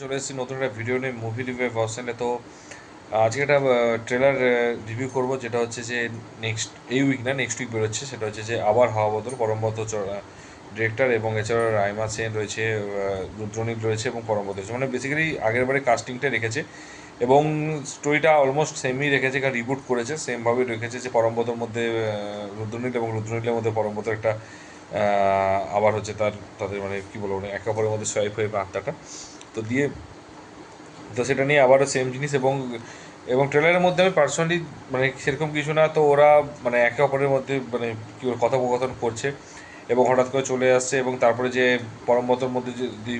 চলে এসেছি নতুন একটা ভিডিও নিয়ে মুভি রিভিউ ভার্সনে। তো আজকে একটা ট্রেলার রিভিউ করব, যেটা হচ্ছে যে এই উইক না নেক্সট উইক বেরোচ্ছে। সেটা হচ্ছে যে আবার হাওয়া বদল, পরমব্রত ডিরেক্টর, এবং এছাড়া রাইমা সেন রয়েছে, রুদ্রনীল রয়েছে এবং পরমব্রত রয়েছে। মানে বেসিক্যালি আগের বারে কাস্টিংটা রেখেছে এবং স্টোরিটা অলমোস্ট সেমই রেখেছে, কারণ রিবুট করেছে সেমভাবে রেখেছে। যে পরমব্রতর মধ্যে রুদ্রনীল এবং রুদ্রনীলের মধ্যে পরমব্রত একটা আবার হচ্ছে তাদের মানে কী বলবো, মানে একে অপরের মধ্যে সোয়াইপ হয়ে আত্মাটা তো দিয়ে, তো সেটা নিয়ে আবারও সেম জিনিস। এবং এবং ট্রেলারের মধ্যে আমি পার্সোনালি মানে সেরকম কিছু না, তো ওরা মানে একে অপরের মধ্যে মানে কী বলবো কথোপকথন করছে এবং হঠাৎ করে চলে আসছে। এবং তারপরে যে পরমব্রতর মধ্যে যদি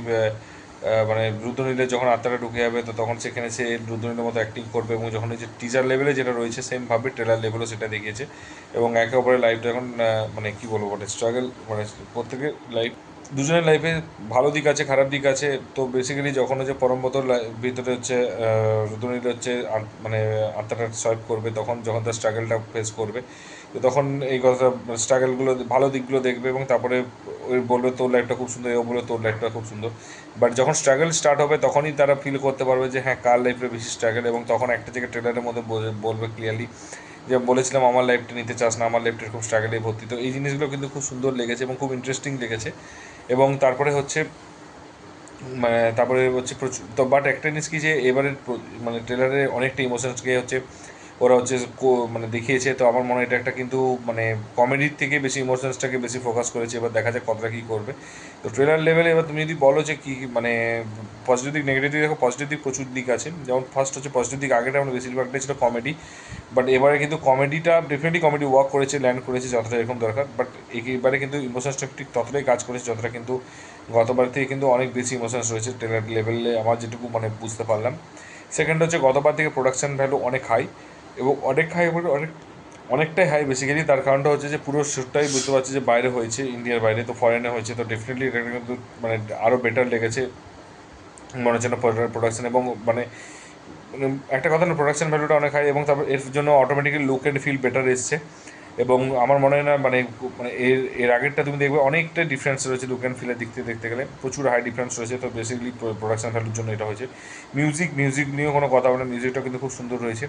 মানে রুদ্রনীলের যখন আত্মাটা ঢুকে যাবে, তো তখন সেখানে সে রুদ্রনীলের মতো অ্যাক্টিং করবে। এবং যখন এই যে টিজার লেভেলে যেটা রয়েছে সেমভাবে ট্রেলার লেভেলও সেটা দেখিয়েছে। এবং একে অপরের লাইফটা এখন মানে কী বলবো, মানে স্ট্রাগল, মানে প্রত্যেকের লাইফ, দুজনের লাইফে ভালো দিক আছে খারাপ দিক আছে। তো বেসিক্যালি যখন হচ্ছে পরমব্রতর ভিতরে হচ্ছে রুদ্রনীল হচ্ছে মানে আত্মাটা সলভ করবে, তখন যখন তার স্ট্রাগলটা ফেস করবে, তো তখন এই কথা স্ট্রাগলগুলো ভালো দিকগুলো দেখবে। এবং তারপরে ওই বলবে তোর লাইফটা খুব সুন্দর, ও বলবে তোর লাইফটা খুব সুন্দর। বাট যখন স্ট্রাগল স্টার্ট হবে তখনই তারা ফিল করতে পারবে যে হ্যাঁ কার লাইফে বেশি স্ট্রাগল। এবং তখন একটা জায়গায় ট্রেলারের মধ্যে বলবে ক্লিয়ারলি যে বলেছিলাম আমার লাইফটা নিতে চাস না, আমার লাইফটা খুব স্ট্রাগলে ভর্তি। তো এই জিনিসগুলো কিন্তু খুব সুন্দর লেগেছে এবং খুব ইন্টারেস্টিং লেগেছে। এবং তারপরে হচ্ছে মানে তারপরে হচ্ছে প্রচুর তো, বাট একটা জিনিস কি যে এবারের মানে ট্রেলারে অনেকটা ইমোশনসকে হচ্ছে ওরা হচ্ছে মানে দেখিয়েছে। তো আমার মনে হয় এটা একটা কিন্তু মানে কমেডির থেকে বেশি ইমোশনসটাকে বেশি ফোকাস করেছে। এবার দেখা যাক কতটা কী করবে। তো ট্রেলার লেভেলে এবার তুমি যদি বলো যে কী মানে পজিটিভ দিক নেগেটিভ দিক, দেখো পজিটিভ দিক প্রচুর দিক আছে। যেমন ফার্স্ট হচ্ছে পজিটিভ দিক, আগেটা আমরা বেশিরভাগটাই ছিল কমেডি, বাট এবারে কিন্তু কমেডিটা ডেফিনেটলি কমেডি ওয়ার্ক করেছে, ল্যান্ড করেছে যতটা এরকম দরকার। বাট এবারে কিন্তু ইমোশনসটা ঠিক ততটাই কাজ করেছে যতটা কিন্তু গতবার থেকে কিন্তু অনেক বেশি ইমোশনস রয়েছে ট্রেলার লেভেলে, আমার যেটুকু মানে বুঝতে পারলাম। সেকেন্ড হচ্ছে গতবার থেকে প্রোডাকশন ভ্যালু অনেক হাই, এবং অনেক হাই বলে অনেকটাই হাই। বেসিক্যালি তার কারণটা হচ্ছে যে পুরো শ্যুটটাই বুঝতে পারছি যে বাইরে হয়েছে, ইন্ডিয়ার বাইরে, তো ফরেনে হয়েছে। তো ডেফিনেটলি এটা কিন্তু মানে আরও বেটার লেগেছে মনে হচ্ছে না প্রোডাকশন। এবং মানে মানে একটা কথা না, প্রোডাকশন ভ্যালুটা অনেক হাই, এবং তারপর এর জন্য automatically look and feel better এসছে। এবং আমার মনে হয় না মানে মানে এর এর আগেরটা তুমি দেখবে অনেকটা ডিফারেন্স রয়েছে লুক অ্যান্ড ফিলের দিক থেকে দেখতে গেলে, প্রচুর হাই ডিফারেন্স রয়েছে। তো বেসিক্যালি প্রোডাকশন ভ্যালুর জন্য এটা হয়েছে। মিউজিক নিয়েও কোনো কথা বলে, মিউজিকটা কিন্তু খুব সুন্দর রয়েছে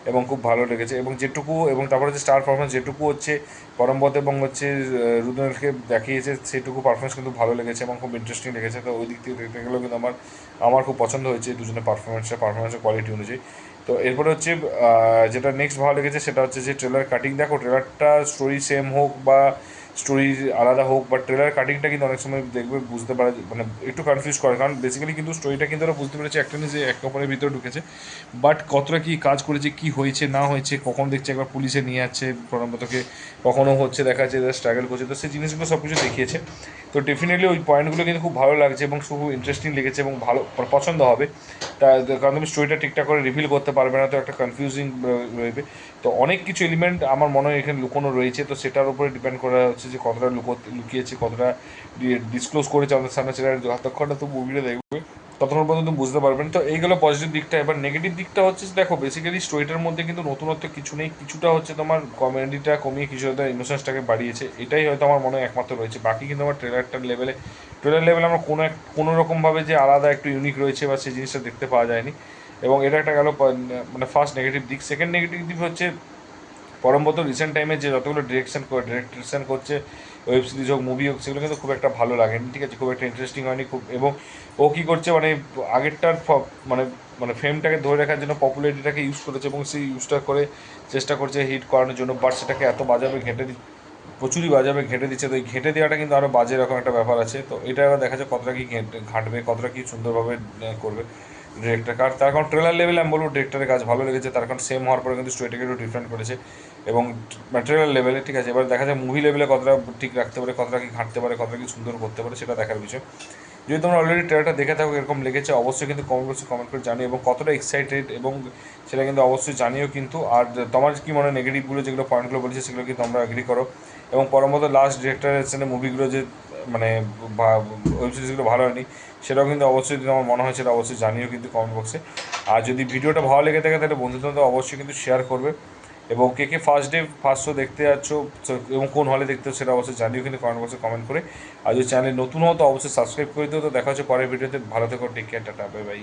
এবং খুব ভালো লেগেছে। এবং যেটুকু, এবং তারপরে হচ্ছে স্টার পারফরমেন্স যেটুকু হচ্ছে পরমব্রত এবং হচ্ছে রুদ্রনীলকে দেখিয়েছে, সেটুকু পারফরমেন্স কিন্তু ভালো লেগেছে এবং খুব ইন্টারেস্টিং লেগেছে। তো ওই দিক থেকে দেখতে গেলেও কিন্তু আমার খুব পছন্দ হয়েছে দুজনের পারফরমেন্সের কোয়ালিটি অনুযায়ী। তো এরপরে হচ্ছে যেটা নেক্সট ভালো লেগেছে সেটা হচ্ছে যে ট্রেলার কাটিং। দেখো ট্রেলারটা স্টোরি সেম হোক বা স্টোরি আলাদা হোক, বাট ট্রেলার কাটিংটা কিন্তু অনেক সময় দেখবে বুঝতে পারা মানে একটু কনফিউজ করে, কারণ বেসিক্যালি কিন্তু স্টোরিটা কিন্তু ওরা বুঝতে পেরেছে একটা নিজে এক কাপড়ের ভিতরে ঢুকেছে, বাট কতটা কী কাজ করেছে, কী হয়েছে না হয়েছে, কখন দেখছে একবার পুলিশে নিয়ে যাচ্ছে পরমব্রতকে, কখনও হচ্ছে দেখা যাচ্ছে এরা স্ট্রাগল করছে, তো সেই জিনিসগুলো সব কিছু দেখিয়েছে। তো ডেফিনেটলি ওই পয়েন্টগুলো কিন্তু খুব ভালো লাগছে এবং খুব ইন্টারেস্টিং লেগেছে এবং ভালো পছন্দ হবে। কারণ তুমি স্টোরিটা ঠিকঠাক করে রিভিল করতে পারবে না, তো একটা কনফিউজিং রইবে। তো অনেক কিছু এলিমেন্ট আমার মনে হয় এখানে লুকোনো রয়েছে, তো সেটার উপরে ডিপেন্ড করা হচ্ছে যে কতটা লুকিয়েছে, কতটা ডিসক্লোজ করেছে আমাদের সামনে। সেটা যতক্ষণটা তো মুভিটা দেখবে ততক্ষণ পর্যন্ত বুঝতে পারবেন। তো এইগুলো পজিটিভ দিকটা। এবার নেগেটিভ দিকটা হচ্ছে যে দেখো বেসিক্যালি স্টোরিটার মধ্যে কিন্তু নতুনত্ব কিছু নেই, কিছুটা হচ্ছে তোমার কমেডিটা কমিয়ে কিছুটা ইমোশনসটাকে বাড়িয়েছে, এটাই হয়তো আমার মনে হয় একমাত্র রয়েছে। বাকি কিন্তু আমার ট্রেলার লেভেলে আমরা কোনো রকমভাবে যে আলাদা একটু ইউনিক রয়েছে বা সেই জিনিসটা দেখতে পাওয়া যায়নি। এবং এটা একটা গেল মানে ফার্স্ট নেগেটিভ দিক। সেকেন্ড নেগেটিভ দিক হচ্ছে পরমব্রত রিসেন্ট টাইমে যে যতগুলো ডিরেকশন করছে, ওয়েব সিরিজ হোক মুভি হোক, সেগুলো কিন্তু খুব একটা ভালো লাগেনি, ঠিক আছে, খুব একটা ইন্টারেস্টিং হয়নি খুব। এবং ও কী করছে মানে আগেরটার মানে মানে ফেমটাকে ধরে রাখার জন্য পপুলারিটিটাকে ইউজ করেছে এবং সেই ইউজটা করে চেষ্টা করছে হিট করানোর জন্য, বাট সেটাকে এত বাজাবে প্রচুরই বাজাবে ঘেঁটে দিচ্ছে। তো এই ঘেঁটে দেওয়াটা কিন্তু আরও বাজে রকম একটা ব্যাপার আছে। তো এটা এবার দেখা যায় কতটা কি ঘাঁটবে, কতটা কি সুন্দরভাবে করবে ডিরেক্টর। তার কারণ ট্রেলার লেভেলে আমি বলবো ডিরেক্টরের কাজ ভালো লেগেছে, তার কারণ সেম হওয়ার পরে কিন্তু স্টোরিটাকে একটু ডিফারেন্ট করেছে এবং ট্রেলার লেভেলে, ঠিক আছে। এবার দেখা যায় মুভি লেভেলে কতটা ঠিক রাখতে পারে, কতটা কি ঘাঁটতে পারে, কতটা কি সুন্দর করতে পারে, সেটা দেখার বিষয়। যদি তোমরা অলরেডি ট্রেলারটা দেখে থাকো এরকম লেগেছে, অবশ্যই কিন্তু কমেন্ট করে জানিও, এবং কতটা এক্সাইটেড এবং সেটা কিন্তু অবশ্যই জানিও কিন্তু। আর তোমার কি মনে হয় নেগেটিভগুলো যেগুলো পয়েন্টগুলো বলেছে সেগুলো কি তোমরা এগ্রি করো? এবং পরমত লাস্ট ডিরেক্টরের সেখানে মুভিগুলো যে মানে ওয়েব সিরিজগুলো ভালো হয়নি, সেটাও কিন্তু অবশ্যই যদি আমার মনে হয় সেটা অবশ্যই জানিও কিন্তু কমেন্ট বক্সে। আর যদি ভিডিওটা ভালো লেগে থাকে তাহলে বন্ধুদের মধ্যে অবশ্যই কিন্তু শেয়ার করবে এবং কে কে ফার্স্ট শো দেখতে যাচ্ছ এবং কোন হলে দেখতে সেটা অবশ্যই জানিও কিন্তু কমেন্ট বক্সে কমেন্ট করে। আর যদি চ্যানেলে নতুন হও তো অবশ্যই সাবস্ক্রাইব করে দিও। তো দেখা হচ্ছে পরের ভিডিওতে। ভালো থেকো, take care, tata, bye by.